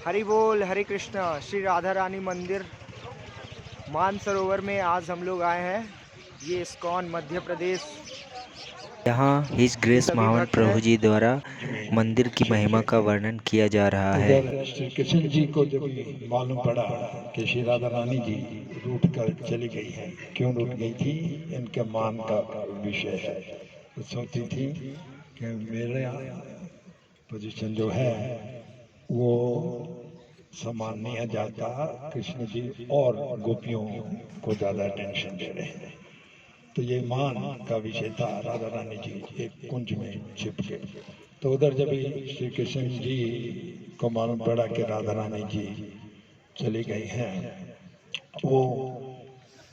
हरि बोल, हरे कृष्णा। श्री राधा रानी मंदिर मानसरोवर में आज हम लोग आए हैं। ये इस्कॉन मध्य प्रदेश यहाँ हिज के ग्रेस सभी महावन भक्त प्रभु हैं। जी द्वारा मंदिर की महिमा का वर्णन किया जा रहा है। इधर श्री कृष्ण जी को जब मालूम पड़ा कि श्री राधा रानी जी रूठ कर चली गई हैं, क्यों रूठ गई थी, इनके मान का विषय है। तो सोचती थी कि मेरा पोजीशन जो है वो सम्मान नहीं जाता, कृष्ण जी और गोपियों को ज़्यादा अटेंशन दे रहे हैं। तो ये मान का विषय था। राधा रानी जी एक कुंज में छिप के, तो उधर जब श्री कृष्ण जी को मालूम पड़ा कि राधा रानी जी चली गई हैं, वो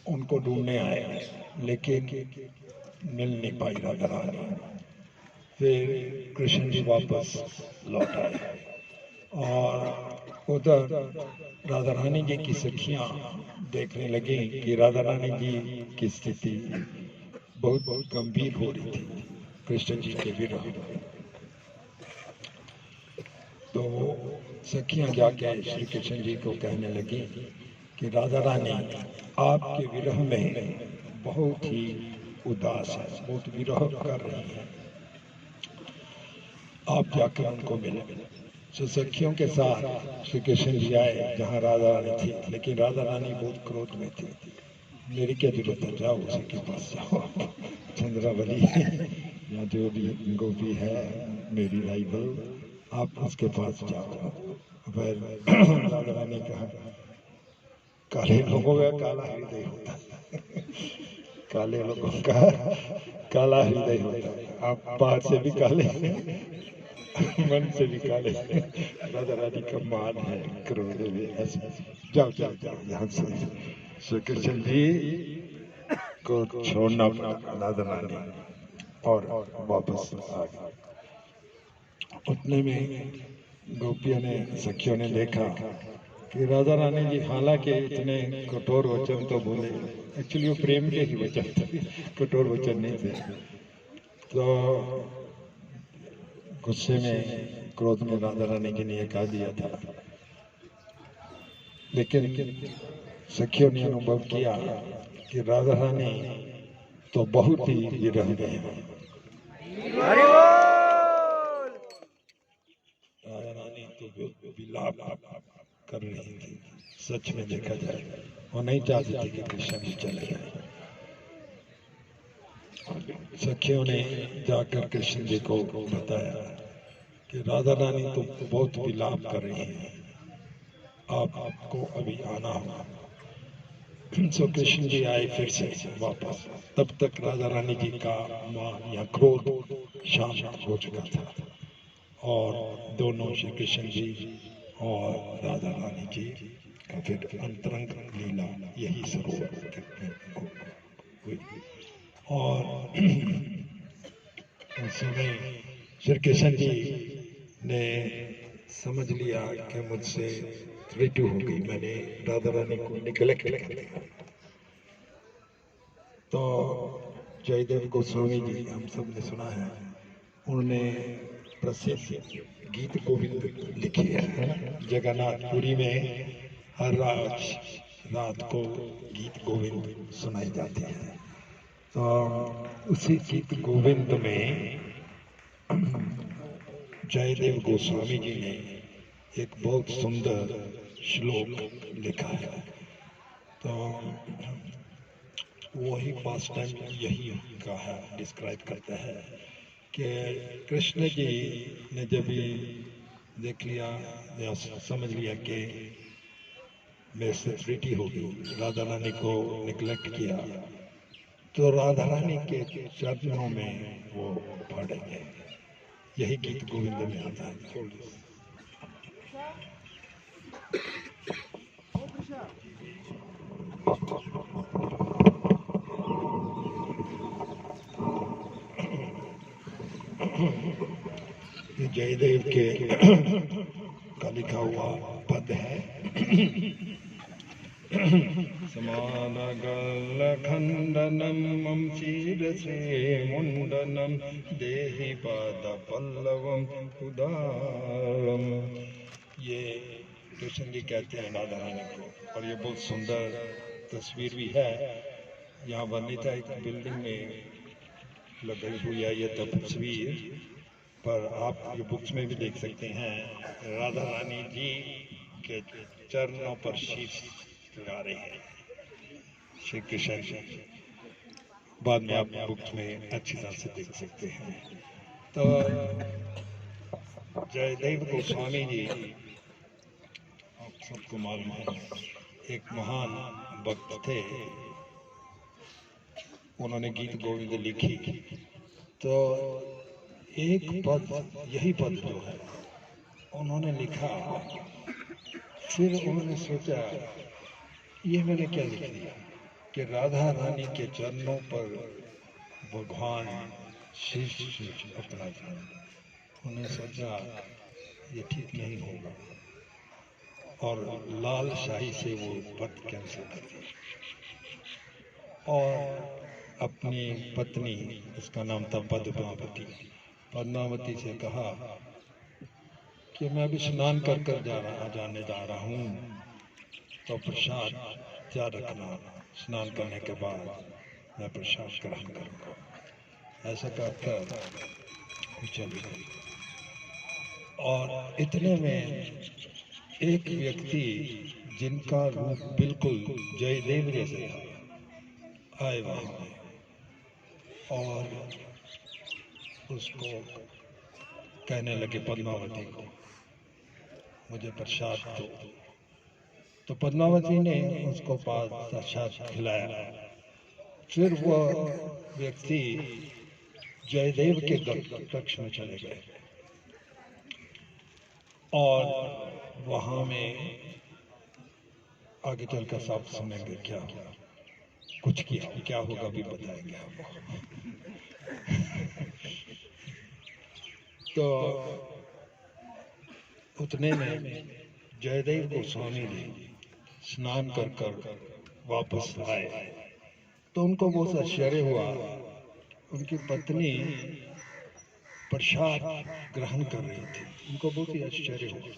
उनको ढूंढने आए, लेकिन मिल नहीं पाई राधा रानी। फिर कृष्ण जी वापस लौट आए और उधर राधा रानी जी की सखियां देखने लगी कि राधा रानी जी की स्थिति बहुत गंभीर हो रही थी कृष्ण जी के विरह। तो सखियां जाके श्री कृष्ण जी को कहने लगी कि राधा रानी आपके विरह में बहुत ही उदास है, बहुत विरह कर रही है, आप जाकर उनको मिले। तो सखियों के साथ श्री कृष्ण जी आए जहाँ राधा रानी थी, लेकिन राधा रानी बहुत क्रोध में थी। मेरी क्या जरूरत है, जाओ उसी के पास जाओ, चंद्रावली या जो भी गोपी है मेरी राइवल, आप उसके पास जाओ। फिर राधा रानी कहा, काले लोगों का काला हृदय होता है, काले लोगों का काला हृदय होता है, आप बाहर से भी काले मन से भी काले। राधा रानी का मान है क्रोध में ऐसे। जाओ जाओ जाओ यहाँ से। श्री कृष्ण जी को छोड़ना पड़ा राधा रानी और वापस आ गए। उतने में गोपियों ने, सखियों ने देखा कि राधा रानी जी हालांकि इतने कठोर वचन तो बोले, एक्चुअली वो प्रेम के ही वचन थे, कठोर वचन नहीं थे। तो गुस्से में, क्रोध में राधा रानी जी ने कह दिया था, लेकिन सखियों ने अनुभव किया कि राधा रानी तो बहुत ही विरह में है। हरि बोल। राधा रानी तो विलाप कर रही थी। सच में देखा जाए वो नहीं चाहती थी कि कृष्ण जी चले जाए। सखियों ने जाकर कृष्ण जी को बताया कि राधा रानी तो बहुत विलाप कर रही है, आपको अभी आना होगा। सो कृष्ण जी आए फिर से वापस। तब तक राधा रानी जी का मान या क्रोध शांत हो चुका था और दोनों श्री कृष्ण जी और राधा रानी जी का फिर अंतरंग लीला यही सरोवर में हुई। और उस समय श्री कृष्ण जी ने समझ लिया कि मुझसे त्रुटि हो गई, मैंने राधा रानी को निगलेक्ट कर दिया। तो जयदेव गोस्वामी जी, हम सब ने सुना है, उन्होंने प्रसिद्ध गीत गोविंद लिखी है। जगन्नाथपुरी में हर रात को गीत गोविंद सुनाई जाती है। तो उसी गीत गोविंद में जयदेव गोस्वामी जी ने एक बहुत सुंदर श्लोक लिखा है। तो वही पास टाइम यही का है, डिस्क्राइब करता है कि कृष्ण जी ने जब देख लिया या समझ लिया कि मेरे से त्रुटि हो गई, राधा रानी को निगलेक्ट किया, तो राधा रानी के चरणों में वो पड़ गए। यही गीत गोविंद में आता है। जयदेव के का लिखा हुआ पद है। समानगलखण्डनं मम शिरसे मुण्डनं देहि पादपल्लवं उदारम्। ये कृष्ण जी कहते हैं राधा रानी को, और ये बहुत सुंदर तस्वीर भी है। यहाँ वर्णित है, एक बिल्डिंग में लगाई हुई है ये तस्वीर, पर आप ये बुक्स में भी देख सकते हैं। राधा रानी जी के चरणों पर शीश लगा रहे हैं श्री कृष्ण जी। बाद में आप बुक्स में अच्छी तरह से देख सकते हैं। तो जयदेव गोस्वामी जी, आप सबको मालूम है, एक महान भक्त थे। उन्होंने गीत गोविंद लिखी, तो एक पद, यही पद जो है उन्होंने लिखा। फिर उन्होंने सोचा ये मैंने क्या लिख दिया कि राधा रानी के चरणों पर भगवान शीश अपना था। उन्होंने सोचा ये ठीक नहीं होगा, और लाल शाही से वो पद कैंसिल कर दिया, और अपनी पत्नी, उसका नाम था पद्मावती, पद्मावती से कहा कि मैं अभी स्नान कर कर जाने जा रहा हूँ, तो प्रसाद क्या रखना, स्नान करने के बाद मैं प्रसाद ग्रहण करूँगा। ऐसा कहकर वो चली गई। और इतने में एक व्यक्ति जिनका रूप बिल्कुल जयदेव जैसे था आए वहाँ पे, और उसको कहने लगे पद्मावती को मुझे प्रसाद दो। तो पद्मावती ने उसको प्रसाद खिलाया। फिर वह व्यक्ति जयदेव के कक्ष में चले गए, और वहां में आगे चलकर सब सुनेंगे क्या कुछ किया, क्या होगा भी बताएंगे आपको। तो उतने में जयदेव गोस्वामी जी स्नान कर कर वापस आए, तो उनको बहुत आश्चर्य हुआ। उनकी पत्नी प्रसाद ग्रहण कर रही थी। उनको बहुत ही आश्चर्य हुआ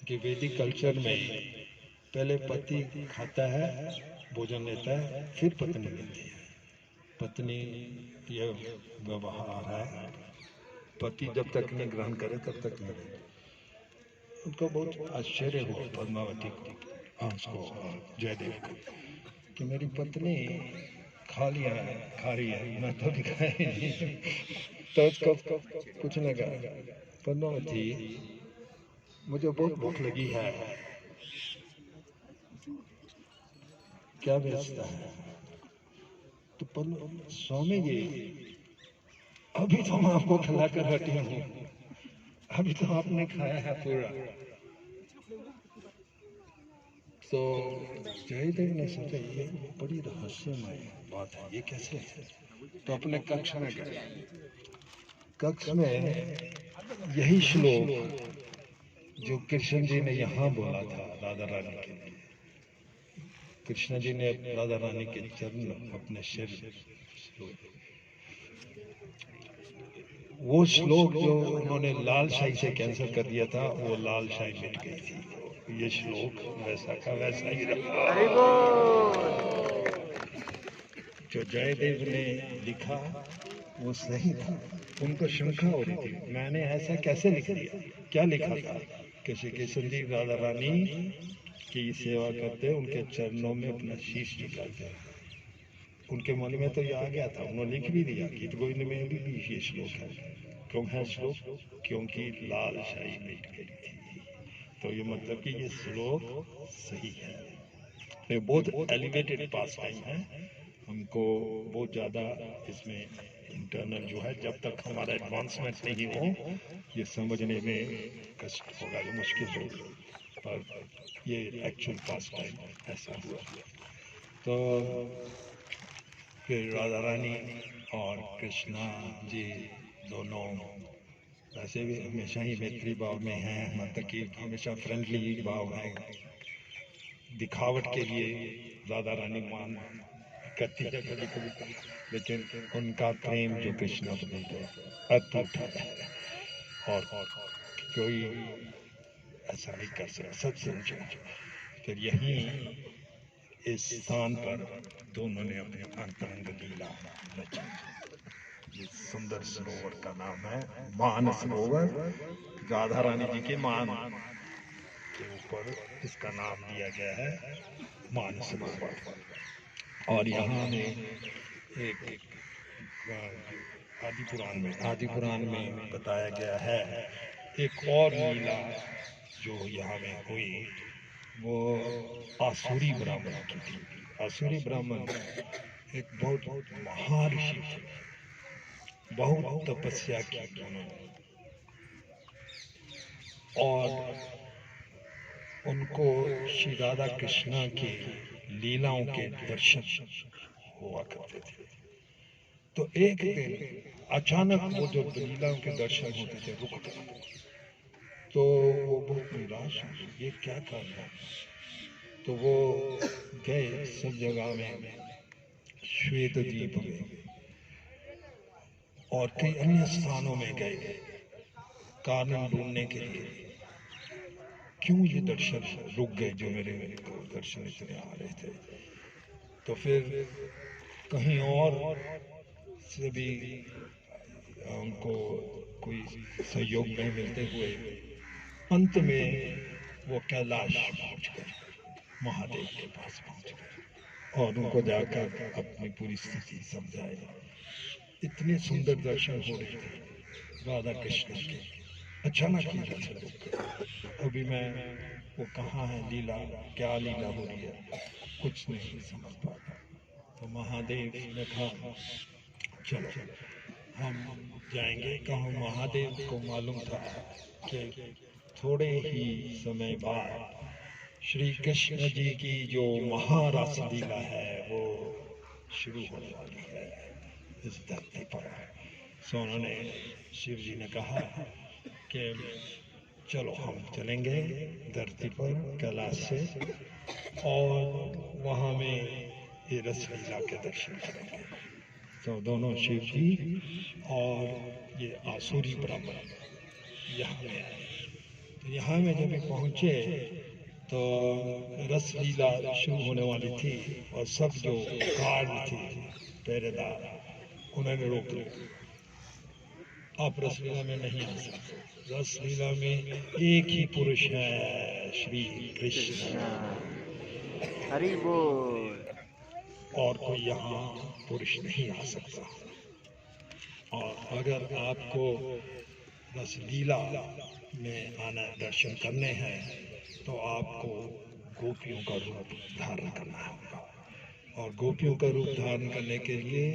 कि वैदिक कल्चर में पहले पति खाता है, भोजन लेता है, फिर पत्नी लेती है। पत्नी यह व्यवहार है, पति जब तक नहीं ग्रहण करे तब तक नहीं लेती। उनको बहुत आश्चर्य हुआ पद्मावती को, उसको जयदेव को, कि मेरी पत्नी खा रही है, मैं तो दिखाया नहीं। तो उसको कुछ न कहा, पद्मावती मुझे बहुत भूख लगी है, क्या व्यवस्था है? तो स्वामी जी अभी तो मैं आपको खिला कर हटी हूँ, अभी तो आपने खाया है पूरा। तो जयदेव ने सोचा ये बड़ी रहस्यमय बात है, ये कैसे है? तो अपने कक्ष में गए। कक्ष में यही श्लोक जो कृष्ण जी ने यहाँ बोला था राधा रानी के लिए, कृष्ण जी ने राधा रानी के चरण अपने सिर, वो श्लोक जो उन्होंने लाल शाही से कैंसिल कर दिया था, वो लाल शाही मिट गई थी। ये श्लोक वैसा का वैसा ही रहा। जो जयदेव ने लिखा वो सही था। उनको शंका हो रही थी, मैंने ऐसा कैसे लिख दिया, क्या लिखा था कि श्री कृष्ण जी राधा रानी की सेवा करते, उनके चरणों में अपना शीश झुकाते। उनके मन में तो ये आ गया था, उन्होंने लिख भी दिया। गीत गोविंद में भी ये श्लोक है। क्यों है श्लोक? क्योंकि लाल शाही मिट गई थी। तो ये मतलब कि ये श्लोक सही है। ये बहुत एलिवेटेड पास टाइम है, हमको बहुत ज़्यादा इसमें इंटरनल जो है, जब तक हमारा एडवांसमेंट नहीं हो ये समझने में कष्ट होगा, ये मुश्किल होगा। पर ये एक्चुअल पास टाइम ऐसा हुआ। तो फिर राधा रानी और कृष्णा जी दोनों वैसे भी हमेशा ही मैत्री भाव में हैं, मतलब कि हमेशा फ्रेंडली भाव है। दिखावट के लिए राधा रानी मान करती है कभी कभी, लेकिन उनका प्रेम जो कृष्ण से अटूट है। और कोई ऐसा नहीं कर सकता, सच समझो। फिर यहीं इस स्थान पर दोनों ने अपने अंतरंग लीला रची। ये सुंदर सरोवर का नाम है मान सरोवर। राधा रानी जी के मान के ऊपर इसका नाम दिया गया है मान सरोवर। और यहाँ में एक आदि पुराण में बताया गया है एक और लीला जो यहाँ में हुई, वो आसुरी ब्राह्मण की थी। आसुरी ब्राह्मण एक बहुत महर्षि थे, बहुत तपस्या की उन्होंने, और उनको श्री राधा कृष्णा के लीलाओं के दर्शन हुआ करते थे। तो एक दिन अचानक वो जो लीलाओं के दर्शन होते थे रुक गए। तो वो बहुत निराश हुए, ये क्या कारण है। तो वो गए सब जगह में, श्वेत द्वीप में और कई अन्य स्थानों में गए कारण ढूंढने के लिए, क्यों ये दर्शन रुक गए जो मेरे को दर्शन इतने आ रहे थे। तो फिर कहीं और से भी उनको कोई सहयोग नहीं मिलते हुए अंत में वो कैलाश पहुंच गए, महादेव के पास पहुंच गए और उनको जाकर अपनी पूरी स्थिति समझाई। इतने सुंदर दर्शन हो रहे थे राधा कृष्ण के, अचानक ही दर्शन रुक गए। अभी मैं वो कहाँ है लीला, क्या लीला हो रही है, कुछ नहीं समझ पाता। तो महादेव ने कहा चलो हम जाएंगे। कहा महादेव को मालूम था कि थोड़े ही समय बाद श्री कृष्ण जी की जो महारास लीला है वो शुरू होने वाली है इस धरती पर। सो उन्होंने शिव जी ने कहा कि चलो हम चलेंगे धरती पर कैलाश से और वहाँ में ये रस लीला के दर्शन करेंगे। तो दोनों शिव जी और ये आसुरी ब्राह्मण यहाँ में आए। तो यहाँ में जब पहुँचे तो रस लीला शुरू होने वाली थी और सब जो गार्ड थे पहरेदार उन्होंने रोक लिया, आप रस लीला में नहीं आ सकते। रस लीला में एक ही पुरुष है, श्री कृष्ण, हरि बोल। और कोई यहाँ पुरुष नहीं आ सकता। और अगर आपको रस लीला में आना दर्शन करने हैं तो आपको गोपियों का रूप धारण करना होगा, और गोपियों का रूप धारण करने के लिए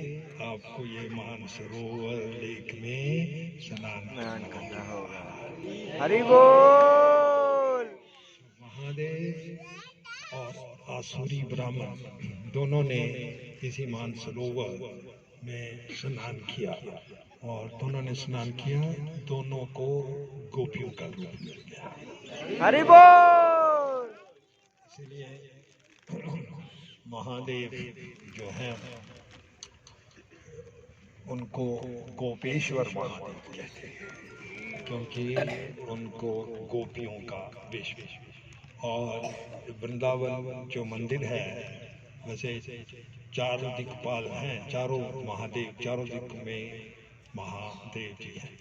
आपको ये मानसरोवर लेक में स्नान करना होगा। हरि बोल। महादेव और आसुरी ब्राह्मण दोनों ने इसी मानसरोवर में स्नान किया और दोनों ने स्नान किया, दोनों को गोपियों का रूप मिल गया। हरि बोल। इसलिए महादेव जो है उनको गोपेश्वर महादेव कहते हैं, क्योंकि उनको गोपियों का वेश। और वृंदावन जो मंदिर है, वैसे चारों दिक्पाल हैं, चारों महादेव, चारों दिक में महादेव जी हैं।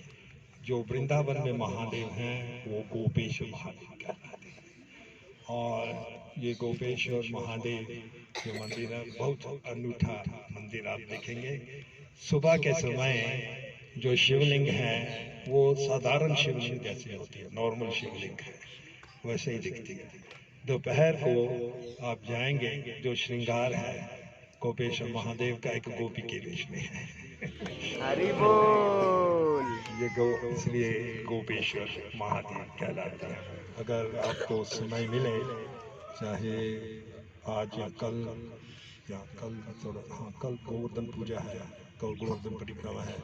जो वृंदावन में महादेव हैं वो गोपेश्वर महादेव कहलाते हैं। और ये गोपेश्वर महादेव जो मंदिर है बहुत अनूठा मंदिर आप देखेंगे। सुबह के समय जो शिवलिंग है वो साधारण शिवलिंग जैसी होती है, नॉर्मल शिवलिंग है वैसे ही दिखती है। दोपहर को आप जाएंगे, जो श्रृंगार है गोपेश्वर महादेव का एक गोपी के वेश में है। हरि बोल। ये इसलिए गोपेश्वर महादेव कहलाते हैं। अगर आपको समय मिले, चाहे आज या कल थोड़ा, हाँ कल गोवर्धन पूजा है, कल गोवर्धन परिक्रमा है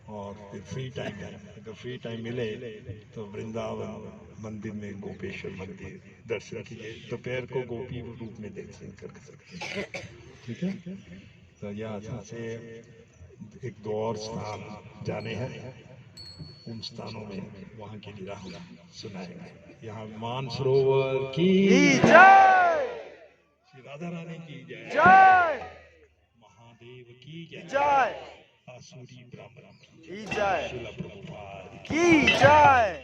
और फिर फ्री टाइम है, अगर फ्री टाइम मिले तो वृंदावन मंदिर में गोपेश्वर मंदिर दर्शन कीजिए। दोपहर को गोपी रूप में दर्शन कर सकते हैं, ठीक है। तो यहाँ से एक दो और स्थान जाने हैं, उन स्थानों में वहाँ की लीला सुनाएंगे। यहाँ मानसरोवर की जय, श्री राधा रानी की जय, जय महादेव की जय, जय, आसुरी ब्राह्मण की जय, शिला प्रभुपाद की जय।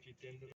जितेंद्र